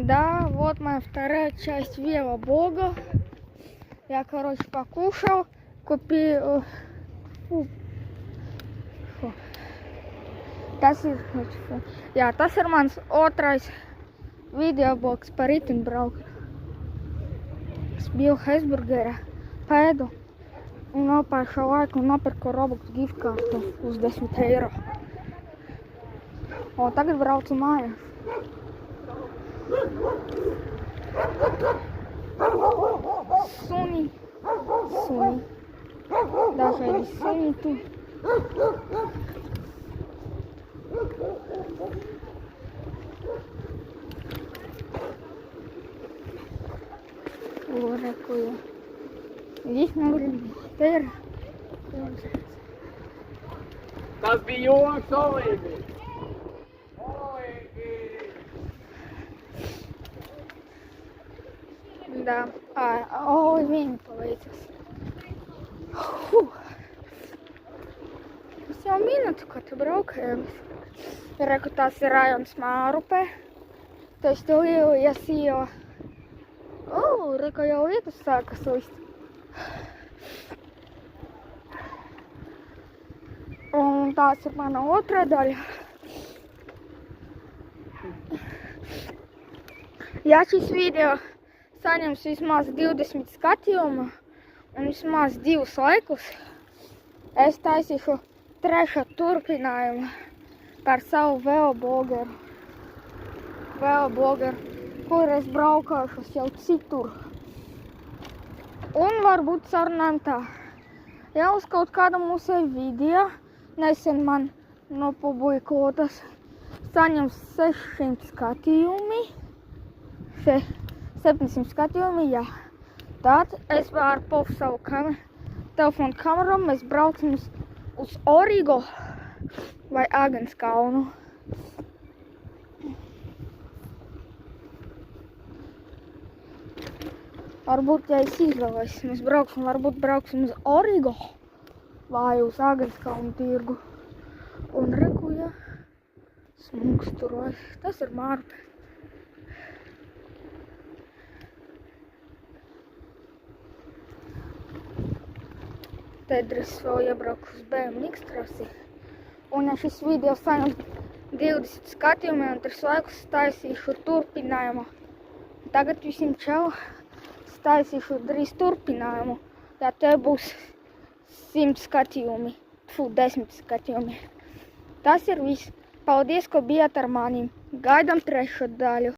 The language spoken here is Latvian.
Да, вот моя вторая часть велоблога. Я, короче, покушал, kупил... Tas ir mans otrais videoblogs par riteņbraukšanu. Es biju Hesburgerā, pēdu un nopērku šo laiku un nopirku Robux gift kartu uz 10 eiro. Un tagad braucu mājās. Suni. Dažādi suni tu. Rekoju. Viņš negrib. Te ir. Tas bija joks, Olīgi. Да. Ой, viņa paveicis. Es jau minūtu, ka tu braukājām. Reku, tas ir rajons Mārupē. Tas tu iesījo. Reku, jau lietus sākas list. Un tās ir mana otrā daļa. Ja šis video saņems vismaz 20 skatījumu un vismaz 2 laikus, es taisīšu trešo turpinājumu par savu veloblogeru, kur es braukāšos jau citur. Un varbūt sarunājam tā. Ja uz kaut kāda mūsu video nesen man nopublikotas saņems 600 skatījumi, 700 skatījumi, jā. Tad es ar savu telefonu kameru mēs braucam uz Origo vai Agenskalnu. Varbūt, ja es izvēlēs, mēs varbūt brauksim uz Origo vai uz Agenskalnu tirgu. Un reku, ja, smuks tur vai, tas ir Mārupē. Tad es vēl iebrauku uz BMX trasi. Un ja šis video saņem 20 skatījumi un 3 laikus taisīšu turpinājumu. Tagad visiem čau taisīšu drīz turpinājumu. Ja te būs 100 skatījumi, 10 skatījumi. Tas ir viss. Paldies, ka bijāt ar manim. Gaidām trešo daļu.